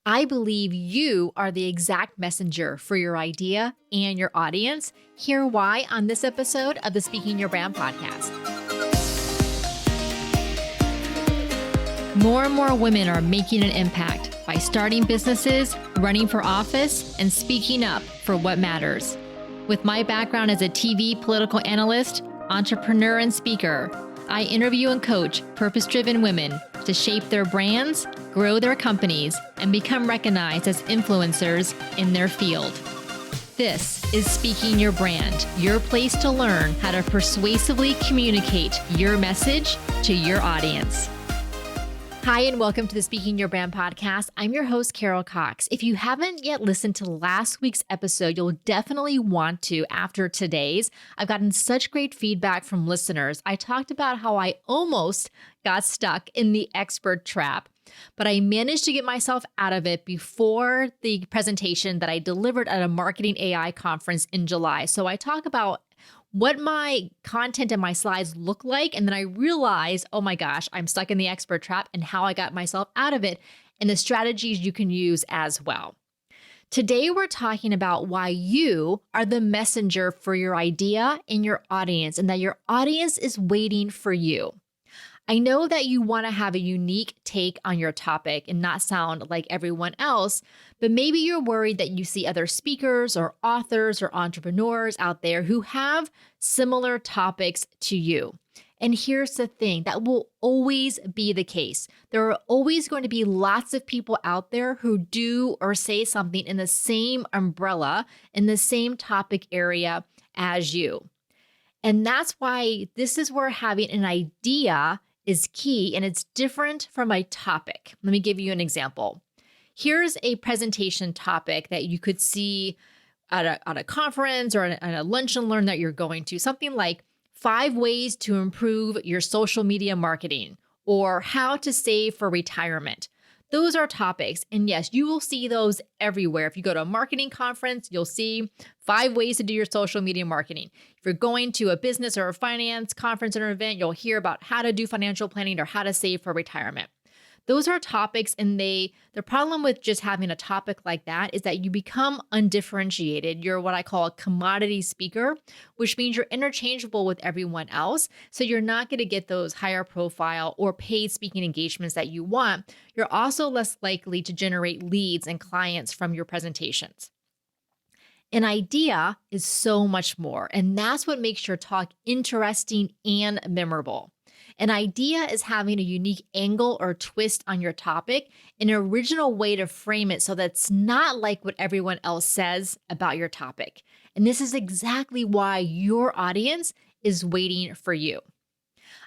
I believe you are the exact messenger for your idea and your audience. Hear why on this episode of the Speaking Your Brand podcast. More and more women are making an impact by starting businesses, running for office, and speaking up for what matters. With my background as a TV political analyst, entrepreneur, and speaker, I interview and coach purpose-driven women to shape their brands, grow their companies, and become recognized as influencers in their field. This is Speaking Your Brand, your place to learn how to persuasively communicate your message to your audience. Hi, and welcome to the Speaking Your Brand podcast. I'm your host, Carol Cox. If you haven't yet listened to last week's episode, you'll definitely want to after today's. I've gotten such great feedback from listeners. I talked about how I almost got stuck in the expert trap, but I managed to get myself out of it before the presentation that I delivered at a marketing AI conference in July. So I talk about what my content and my slides look like. And then I realized, oh my gosh, I'm stuck in the expert trap and how I got myself out of it and the strategies you can use as well. Today, we're talking about why you are the messenger for your idea and your audience, and that your audience is waiting for you. I know that you want to have a unique take on your topic and not sound like everyone else, but maybe you're worried that you see other speakers or authors or entrepreneurs out there who have similar topics to you. And here's the thing, that will always be the case. There are always going to be lots of people out there who do or say something in the same umbrella, in the same topic area as you. And that's why this is where having an idea is key, and it's different from a topic. Let me give you an example. Here's a presentation topic that you could see at a conference or at a lunch and learn that you're going to, something like 5 ways to improve your social media marketing, or how to save for retirement. Those are topics. And yes, you will see those everywhere. If you go to a marketing conference, you'll see 5 ways to do your social media marketing. If you're going to a business or a finance conference or event, you'll hear about how to do financial planning or how to save for retirement. Those are topics, and the problem with just having a topic like that is that you become undifferentiated. You're what I call a commodity speaker, which means you're interchangeable with everyone else. So you're not going to get those higher profile or paid speaking engagements that you want. You're also less likely to generate leads and clients from your presentations. An idea is so much more, and that's what makes your talk interesting and memorable. An idea is having a unique angle or twist on your topic, an original way to frame it so that's not like what everyone else says about your topic. And this is exactly why your audience is waiting for you.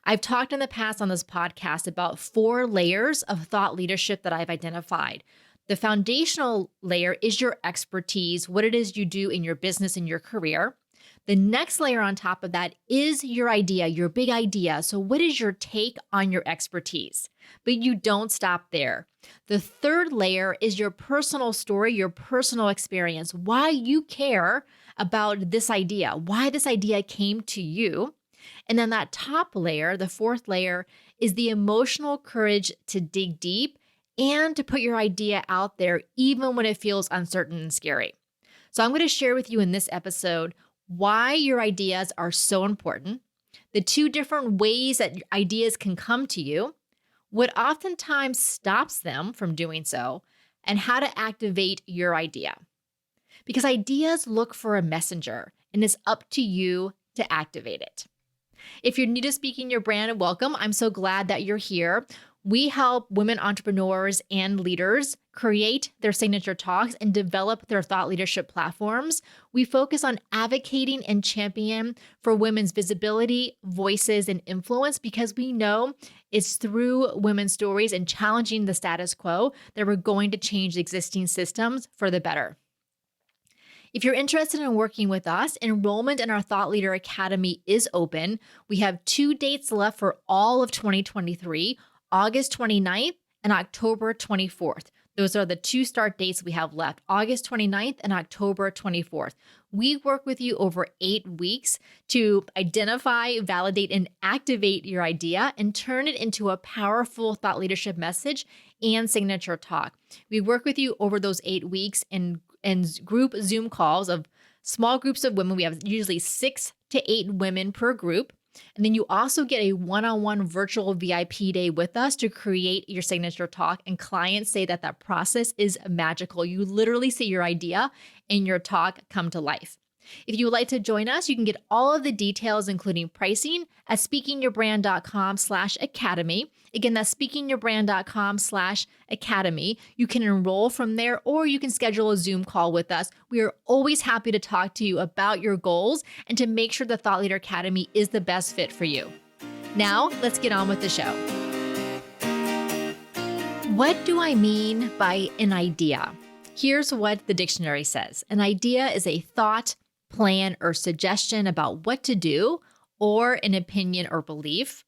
I've talked in the past on this podcast about 4 layers of thought leadership that I've identified. The foundational layer is your expertise, what it is you do in your business and your career. The next layer on top of that is your idea, your big idea. So what is your take on your expertise? But you don't stop there. The third layer is your personal story, your personal experience, why you care about this idea, why this idea came to you. And then that top layer, the 4th layer, is the emotional courage to dig deep and to put your idea out there, even when it feels uncertain and scary. So I'm going to share with you in this episode why your ideas are so important, the 2 different ways that ideas can come to you, what oftentimes stops them from doing so, and how to activate your idea. Because ideas look for a messenger, and it's up to you to activate it. If you're new to Speaking Your Brand, welcome. I'm so glad that you're here. We help women entrepreneurs and leaders create their signature talks and develop their thought leadership platforms. We focus on advocating and champion for women's visibility, voices, and influence because we know it's through women's stories and challenging the status quo that we're going to change existing systems for the better. If you're interested in working with us, enrollment in our Thought Leader Academy is open. We have 2 dates left for all of 2023. August 29th and October 24th. Those are the 2 start dates we have left, August 29th and October 24th. We work with you over 8 weeks to identify, validate, and activate your idea and turn it into a powerful thought leadership message and signature talk. We work with you over those 8 weeks in group Zoom calls of small groups of women. We have usually 6 to 8 women per group. And then you also get a one-on-one virtual VIP day with us to create your signature talk. And clients say that that process is magical. You literally see your idea and your talk come to life. If you would like to join us, you can get all of the details, including pricing, at speakingyourbrand.com/academy. Again, that's speakingyourbrand.com/academy. You can enroll from there, or you can schedule a Zoom call with us. We are always happy to talk to you about your goals and to make sure the Thought Leader Academy is the best fit for you. Now, let's get on with the show. What do I mean by an idea? Here's what the dictionary says. An idea is a thought, plan, or suggestion about what to do, or an opinion or belief.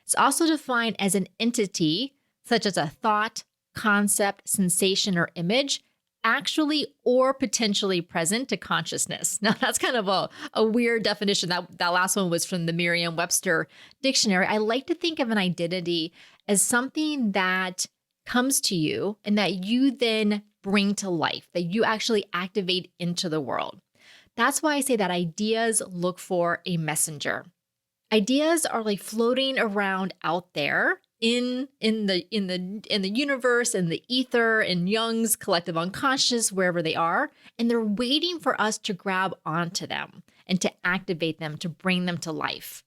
It's also defined as an entity, such as a thought, concept, sensation, or image, actually or potentially present to consciousness. Now, that's kind of a weird definition. That last one was from the Merriam-Webster dictionary. I like to think of an identity as something that comes to you and that you then bring to life, that you actually activate into the world. That's why I say that ideas look for a messenger. Ideas are like floating around out there in the universe, in the ether, in Jung's collective unconscious, wherever they are, and they're waiting for us to grab onto them and to activate them, to bring them to life.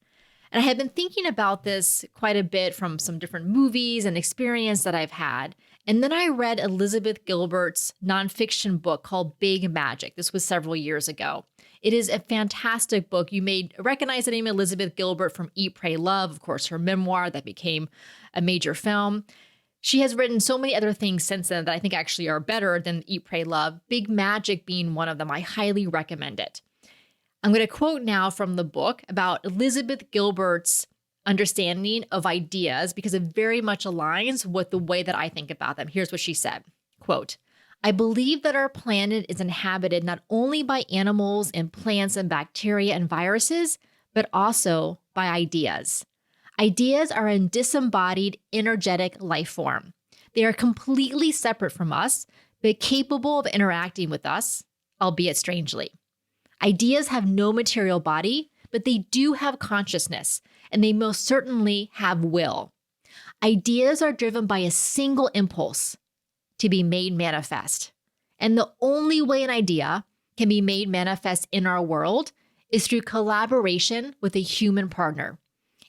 And I have been thinking about this quite a bit from some different movies and experience that I've had. And then I read Elizabeth Gilbert's nonfiction book called Big Magic. This was several years ago. It is a fantastic book. You may recognize the name Elizabeth Gilbert from Eat, Pray, Love, of course, her memoir that became a major film. She has written so many other things since then that I think actually are better than Eat, Pray, Love, Big Magic being one of them. I highly recommend it. I'm going to quote now from the book about Elizabeth Gilbert's understanding of ideas because it very much aligns with the way that I think about them. Here's what she said, quote, "I believe that our planet is inhabited not only by animals and plants and bacteria and viruses, but also by ideas. Ideas are a disembodied, energetic life form. They are completely separate from us, but capable of interacting with us, albeit strangely. Ideas have no material body, but they do have consciousness, and they most certainly have will. Ideas are driven by a single impulse to be made manifest. And the only way an idea can be made manifest in our world is through collaboration with a human partner.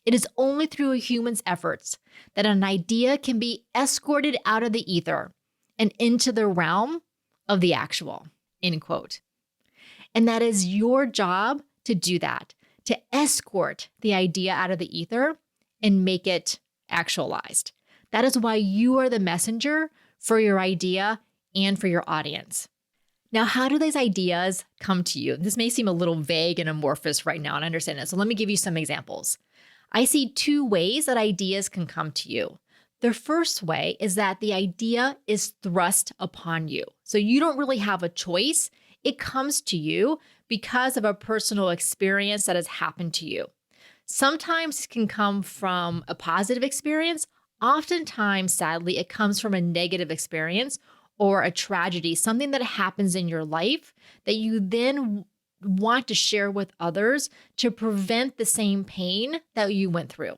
It is only through a human's efforts that an idea can be escorted out of the ether and into the realm of the actual," end quote. And that is your job to do that, to escort the idea out of the ether and make it actualized. That is why you are the messenger for your idea and for your audience. Now, how do these ideas come to you? This may seem a little vague and amorphous right now, and I understand that. So let me give you some examples. I see 2 ways that ideas can come to you. The first way is that the idea is thrust upon you. So you don't really have a choice. It comes to you because of a personal experience that has happened to you. Sometimes it can come from a positive experience. Oftentimes, sadly, it comes from a negative experience or a tragedy, something that happens in your life that you then want to share with others to prevent the same pain that you went through.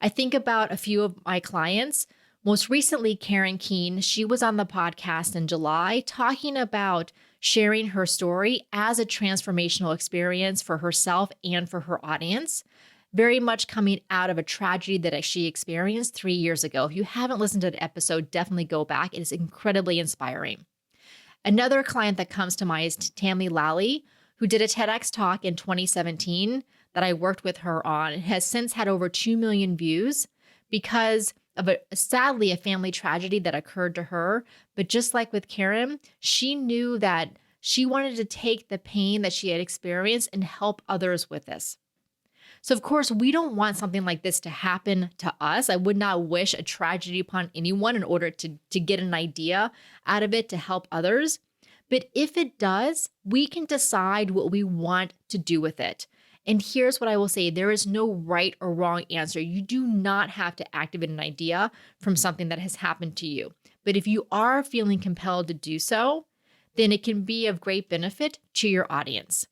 I think about a few of my clients. Most recently, Karen Keene, she was on the podcast in July talking about sharing her story as a transformational experience for herself and for her audience, very much coming out of a tragedy that she experienced 3 years ago. If you haven't listened to the episode, definitely go back. It is incredibly inspiring. Another client that comes to mind is Tammy Lally, who did a TEDx talk in 2017 that I worked with her on. It has since had over 2 million views because of sadly a family tragedy that occurred to her. But just like with Karen, she knew that she wanted to take the pain that she had experienced and help others with this. So of course, we don't want something like this to happen to us. I would not wish a tragedy upon anyone in order to get an idea out of it to help others. But if it does, we can decide what we want to do with it. And here's what I will say. There is no right or wrong answer. You do not have to activate an idea from something that has happened to you. But if you are feeling compelled to do so, then it can be of great benefit to your audience.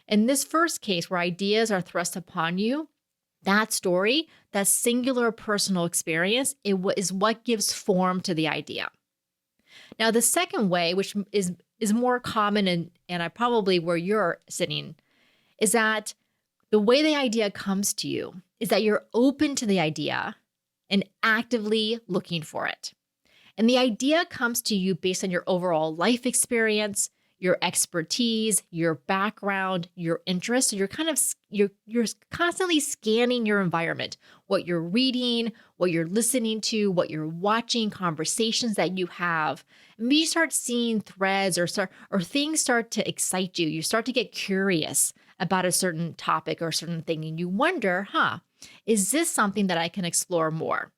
In this first case, where ideas are thrust upon you, that story, that singular personal experience, is what gives form to the idea. Now, the second way, which is more common and I probably where you're sitting, is that the way the idea comes to you is that you're open to the idea and actively looking for it. And the idea comes to you based on your overall life experience, your expertise, your background, your interests. So you're constantly scanning your environment, what you're reading, what you're listening to, what you're watching, conversations that you have. And you start seeing threads or things start to excite you. You start to get curious about a certain topic or a certain thing, and you wonder, is this something that I can explore more?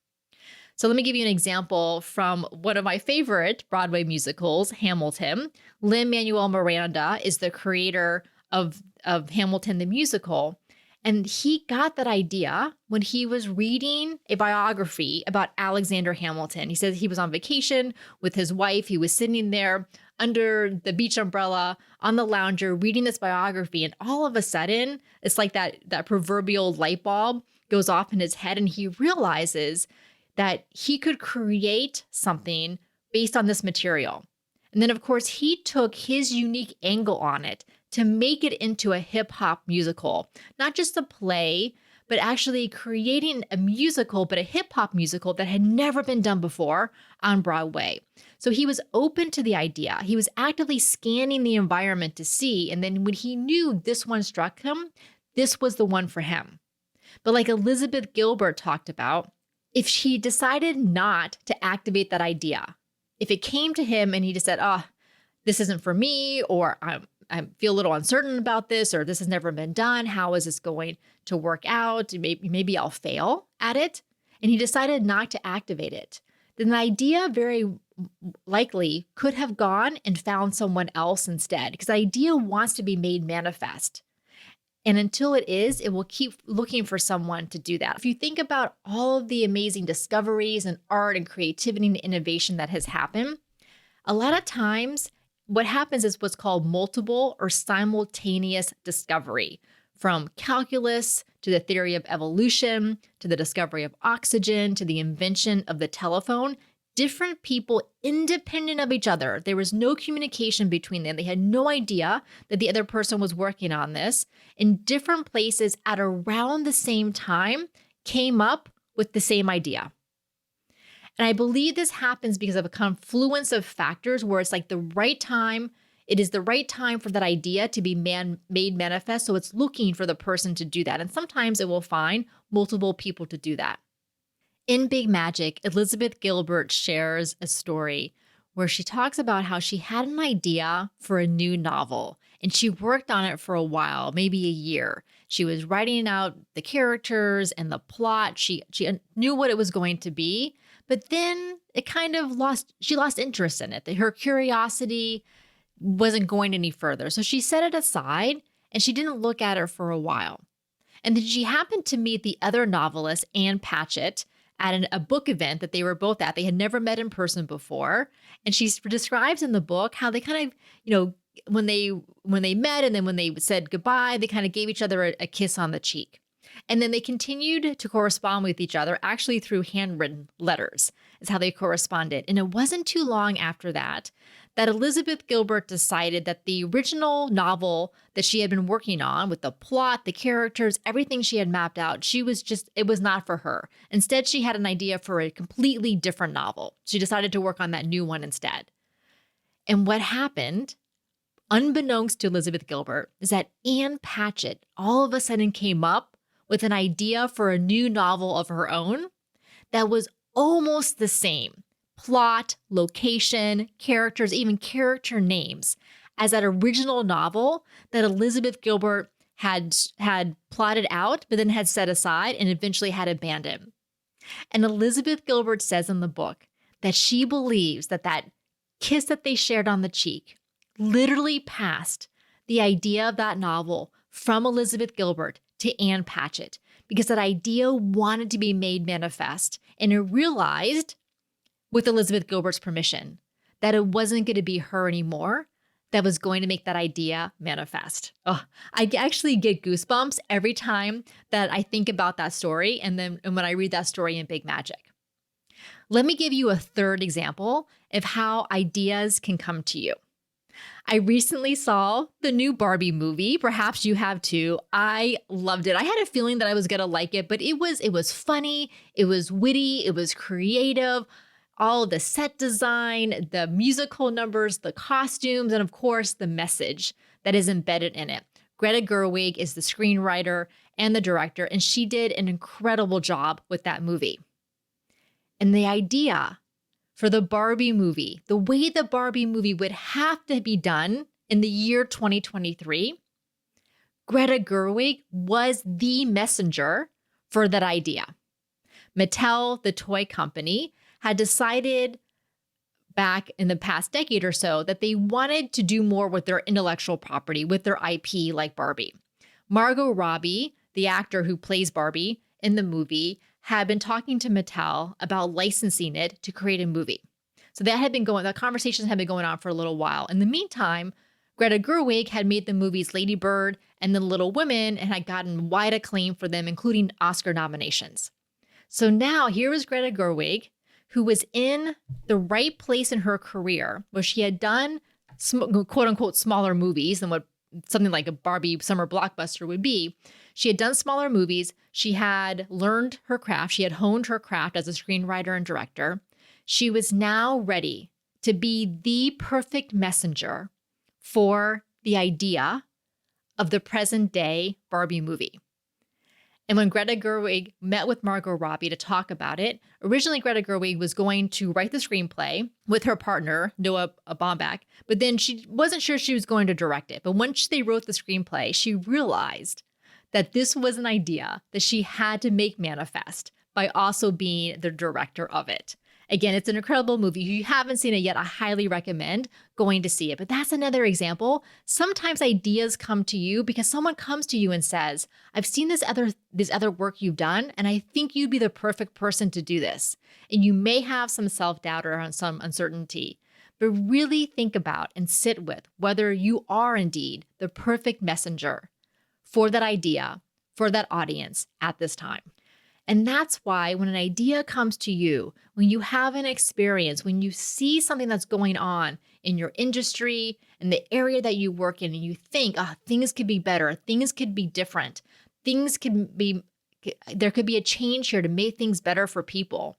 So let me give you an example from one of my favorite Broadway musicals, Hamilton. Lin-Manuel Miranda is the creator of Hamilton the musical. And he got that idea when he was reading a biography about Alexander Hamilton. He says he was on vacation with his wife. He was sitting there under the beach umbrella on the lounger reading this biography. And all of a sudden, it's like that proverbial light bulb goes off in his head, and he realizes that he could create something based on this material. And then, of course, he took his unique angle on it to make it into a hip-hop musical. Not just a play, but actually creating a musical, but a hip-hop musical that had never been done before on Broadway. So he was open to the idea. He was actively scanning the environment to see, and then when he knew this one struck him, this was the one for him. But like Elizabeth Gilbert talked about, if she decided not to activate that idea, if it came to him and he just said, this isn't for me, or I feel a little uncertain about this, or this has never been done, how is this going to work out? Maybe I'll fail at it. And he decided not to activate it. Then the idea very likely could have gone and found someone else instead, because the idea wants to be made manifest. And until it is, it will keep looking for someone to do that. If you think about all of the amazing discoveries and art and creativity and innovation that has happened, a lot of times what happens is what's called multiple or simultaneous discovery. From calculus to the theory of evolution, to the discovery of oxygen, to the invention of the telephone, different people independent of each other. There was no communication between them. They had no idea that the other person was working on this. In different places at around the same time came up with the same idea. And I believe this happens because of a confluence of factors where it's like the right time. It is the right time for that idea to be made manifest. So it's looking for the person to do that. And sometimes it will find multiple people to do that. In Big Magic, Elizabeth Gilbert shares a story where she talks about how she had an idea for a new novel, and she worked on it for a while, maybe a year. She was writing out the characters and the plot. She knew what it was going to be, but then it kind of she lost interest in it. Her curiosity wasn't going any further. So she set it aside and she didn't look at it for a while. And then she happened to meet the other novelist, Anne Patchett, at a book event that they were both at. They had never met in person before. And she describes in the book how they kind of, when they met and then when they said goodbye, they kind of gave each other a kiss on the cheek. And then they continued to correspond with each other, actually through handwritten letters is how they corresponded. And it wasn't too long after that Elizabeth Gilbert decided that the original novel that she had been working on with the plot, the characters, everything she had mapped out, it was not for her. Instead, she had an idea for a completely different novel. She decided to work on that new one instead. And what happened, unbeknownst to Elizabeth Gilbert, is that Anne Patchett all of a sudden came up with an idea for a new novel of her own that was almost the same. Plot, location, characters, even character names as that original novel that Elizabeth Gilbert had plotted out, but then had set aside and eventually had abandoned. And Elizabeth Gilbert says in the book that she believes that kiss that they shared on the cheek literally passed the idea of that novel from Elizabeth Gilbert to Ann Patchett, because that idea wanted to be made manifest. And it realized, with Elizabeth Gilbert's permission, that it wasn't going to be her anymore that was going to make that idea manifest. Oh, I actually get goosebumps every time that I think about that story and when I read that story in Big Magic. Let me give you a third example of how ideas can come to you. I recently saw the new Barbie movie. Perhaps you have too. I loved it. I had a feeling that I was going to like it, but it was funny, it was witty, it was creative. All the set design, the musical numbers, the costumes, and of course, the message that is embedded in it. Greta Gerwig is the screenwriter and the director, and she did an incredible job with that movie. And the idea for the Barbie movie, the way the Barbie movie would have to be done in the year 2023, Greta Gerwig was the messenger for that idea. Mattel, the toy company, had decided back in the past decade or so that they wanted to do more with their intellectual property, with their IP like Barbie. Margot Robbie, the actor who plays Barbie in the movie, had been talking to Mattel about licensing it to create a movie. So the conversations had been going on for a little while. In the meantime, Greta Gerwig had made the movies Lady Bird and then Little Women and had gotten wide acclaim for them, including Oscar nominations. So now here is Greta Gerwig, who was in the right place in her career where she had done quote unquote smaller movies than what something like a Barbie summer blockbuster would be. She had done smaller movies. She had learned her craft. She had honed her craft as a screenwriter and director. She was now ready to be the perfect messenger for the idea of the present day Barbie movie. And when Greta Gerwig met with Margot Robbie to talk about it, originally Greta Gerwig was going to write the screenplay with her partner, Noah Baumbach, but then she wasn't sure she was going to direct it. But once they wrote the screenplay, she realized that this was an idea that she had to make manifest by also being the director of it. Again, it's an incredible movie. If you haven't seen it yet, I highly recommend going to see it. But that's another example. Sometimes ideas come to you because someone comes to you and says, I've seen this other work you've done, and I think you'd be the perfect person to do this. And you may have some self-doubt or some uncertainty, but really think about and sit with whether you are indeed the perfect messenger for that idea, for that audience at this time. And that's why when an idea comes to you, when you have an experience, when you see something that's going on in your industry, in the area that you work in, and you think, things could be better, things could be different, there could be a change here to make things better for people.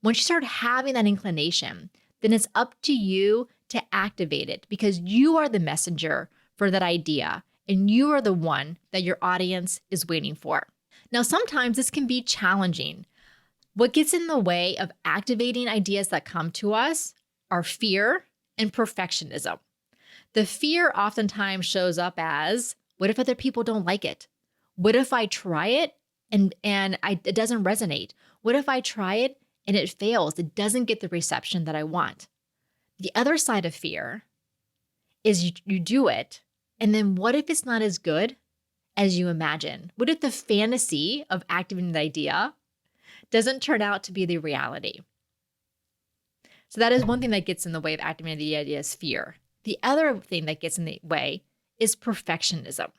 Once you start having that inclination, then it's up to you to activate it because you are the messenger for that idea and you are the one that your audience is waiting for. Now, sometimes this can be challenging. What gets in the way of activating ideas that come to us are fear and perfectionism. The fear oftentimes shows up as, what if other people don't like it? What if I try it and it doesn't resonate? What if I try it and it fails? It doesn't get the reception that I want. The other side of fear is you do it, and then what if it's not as good as you imagine? What if the fantasy of activating the idea doesn't turn out to be the reality? So that is one thing that gets in the way of activating the idea is fear. The other thing that gets in the way is perfectionism.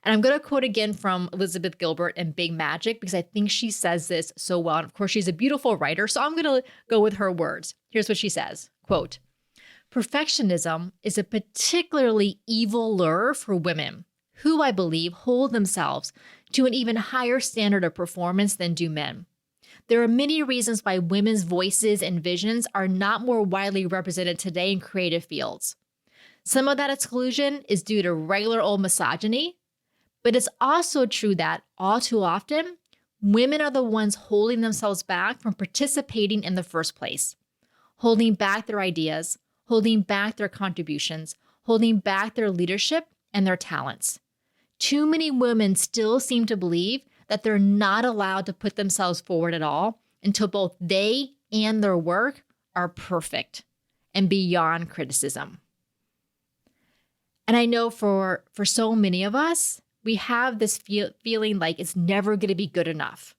And I'm going to quote again from Elizabeth Gilbert in Big Magic because I think she says this so well. And of course, she's a beautiful writer, so I'm going to go with her words. Here's what she says, quote, "Perfectionism is a particularly evil lure for women who, I believe, hold themselves to an even higher standard of performance than do men. There are many reasons why women's voices and visions are not more widely represented today in creative fields. Some of that exclusion is due to regular old misogyny, but it's also true that, all too often, women are the ones holding themselves back from participating in the first place, holding back their ideas, holding back their contributions, holding back their leadership and their talents. Too many women still seem to believe that they're not allowed to put themselves forward at all until both they and their work are perfect and beyond criticism." And I know for so many of us, we have this feeling like it's never going to be good enough.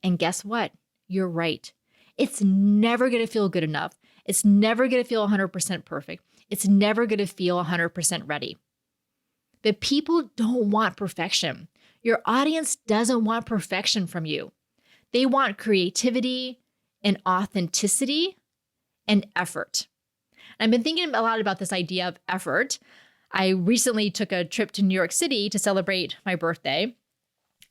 And guess what? You're right. It's never going to feel good enough. It's never going to feel 100% perfect. It's never going to feel 100% ready. But people don't want perfection. Your audience doesn't want perfection from you. They want creativity and authenticity and effort. And I've been thinking a lot about this idea of effort. I recently took a trip to New York City to celebrate my birthday.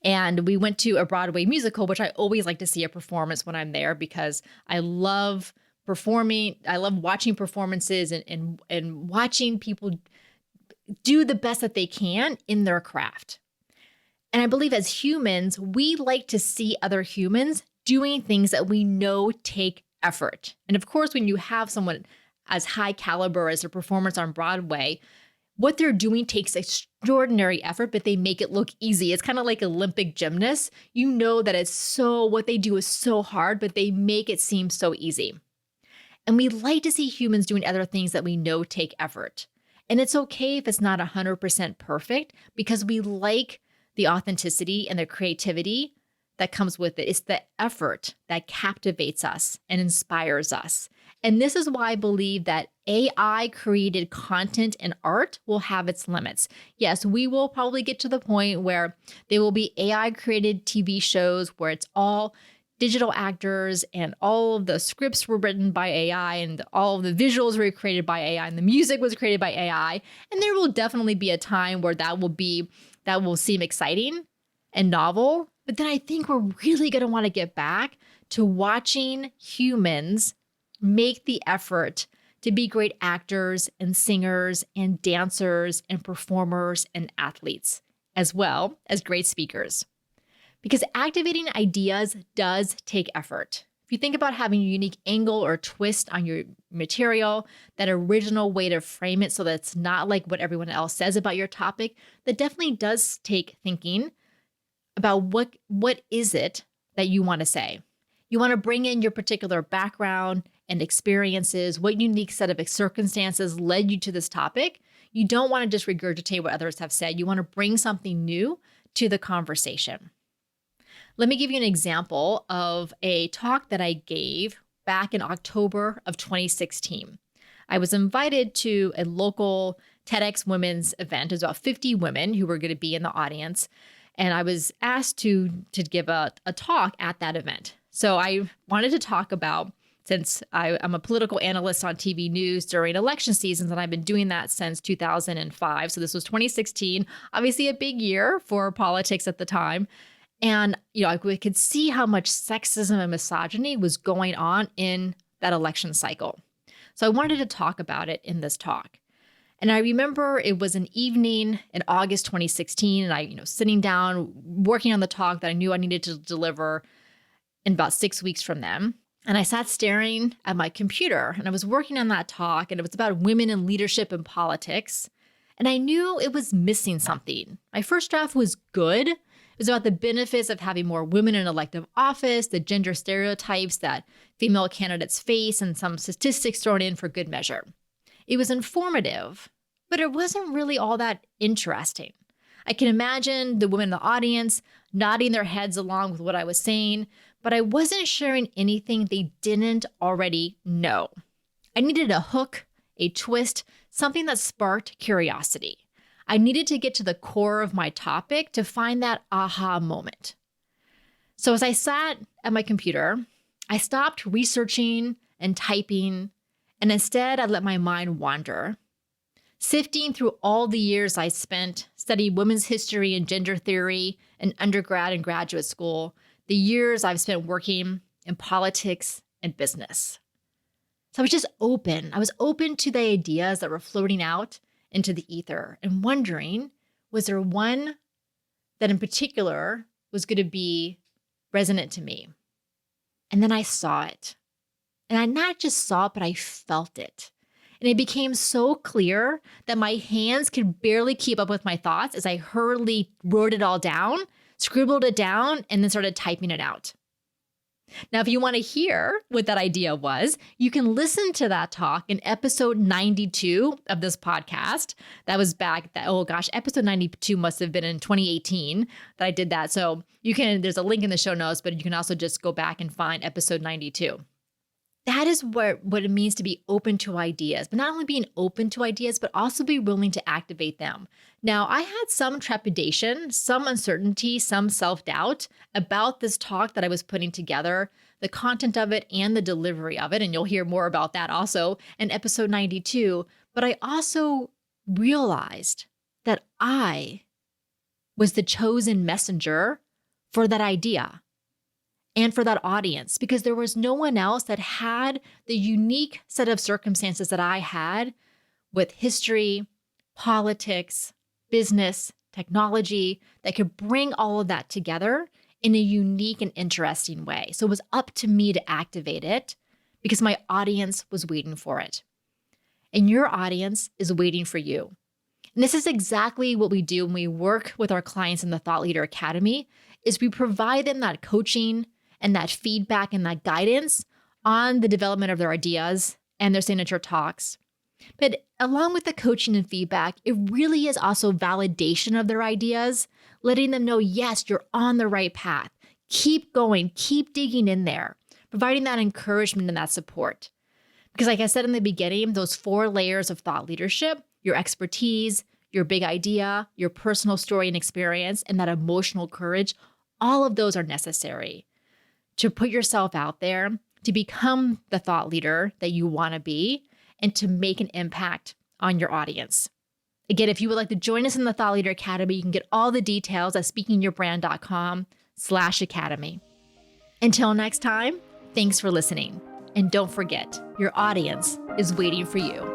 And we went to a Broadway musical, which I always like to see a performance when I'm there because I love performing. I love watching performances and watching people do the best that they can in their craft. And I believe as humans, we like to see other humans doing things that we know take effort. And of course, when you have someone as high caliber as a performance on Broadway, what they're doing takes extraordinary effort, but they make it look easy. It's kind of like Olympic gymnasts. You know that what they do is so hard, but they make it seem so easy. And we like to see humans doing other things that we know take effort. And it's okay if it's not 100% perfect because we like the authenticity and the creativity that comes with it. It's the effort that captivates us and inspires us. And this is why I believe that AI created content and art will have its limits. Yes, we will probably get to the point where there will be AI created TV shows where it's all digital actors and all of the scripts were written by AI and all of the visuals were created by AI and the music was created by AI. And there will definitely be a time where that will seem exciting and novel. But then I think we're really going to want to get back to watching humans make the effort to be great actors and singers and dancers and performers and athletes, as well as great speakers. Because activating ideas does take effort. If you think about having a unique angle or twist on your material, that original way to frame it so that it's not like what everyone else says about your topic, that definitely does take thinking about what is it that you want to say. You want to bring in your particular background and experiences, what unique set of circumstances led you to this topic. You don't want to just regurgitate what others have said. You want to bring something new to the conversation. Let me give you an example of a talk that I gave back in October of 2016. I was invited to a local TEDx women's event. It was about 50 women who were going to be in the audience. And I was asked to give a talk at that event. So I wanted to talk about, since I'm a political analyst on TV news during election seasons, and I've been doing that since 2005. So this was 2016, obviously a big year for politics at the time. And, I could see how much sexism and misogyny was going on in that election cycle. So I wanted to talk about it in this talk. And I remember it was an evening in August 2016, and I, sitting down, working on the talk that I knew I needed to deliver in about 6 weeks from them. And I sat staring at my computer, and I was working on that talk, and it was about women in leadership and politics. And I knew it was missing something. My first draft was good. It was about the benefits of having more women in elective office, the gender stereotypes that female candidates face, and some statistics thrown in for good measure. It was informative, but it wasn't really all that interesting. I can imagine the women in the audience nodding their heads along with what I was saying, but I wasn't sharing anything they didn't already know. I needed a hook, a twist, something that sparked curiosity. I needed to get to the core of my topic to find that aha moment. So as I sat at my computer, I stopped researching and typing, and instead I let my mind wander. Sifting through all the years I spent studying women's history and gender theory in undergrad and graduate school, the years I've spent working in politics and business. So I was just open. I was open to the ideas that were floating out into the ether and wondering, was there one that in particular was going to be resonant to me? And then I saw it. And I not just saw it, but I felt it. And it became so clear that my hands could barely keep up with my thoughts as I hurriedly wrote it all down, scribbled it down, and then started typing it out. Now, if you want to hear what that idea was, you can listen to that talk in episode 92 of this podcast. That was episode 92 must have been in 2018 that I did that. So there's a link in the show notes, but you can also just go back and find episode 92. That is what it means to be open to ideas, but not only being open to ideas, but also be willing to activate them. Now, I had some trepidation, some uncertainty, some self-doubt about this talk that I was putting together, the content of it and the delivery of it. And you'll hear more about that also in episode 92. But I also realized that I was the chosen messenger for that idea and for that audience, because there was no one else that had the unique set of circumstances that I had with history, politics, business, technology, that could bring all of that together in a unique and interesting way. So it was up to me to activate it because my audience was waiting for it. And your audience is waiting for you. And this is exactly what we do when we work with our clients in the Thought Leader Academy, is we provide them that coaching and that feedback and that guidance on the development of their ideas and their signature talks. But along with the coaching and feedback, it really is also validation of their ideas, letting them know, yes, you're on the right path. Keep going, keep digging in there, providing that encouragement and that support. Because like I said in the beginning, those 4 layers of thought leadership, your expertise, your big idea, your personal story and experience, and that emotional courage, all of those are necessary to put yourself out there, to become the thought leader that you want to be, and to make an impact on your audience. Again, if you would like to join us in the Thought Leader Academy, you can get all the details at speakingyourbrand.com/academy. Until next time, thanks for listening. And don't forget, your audience is waiting for you.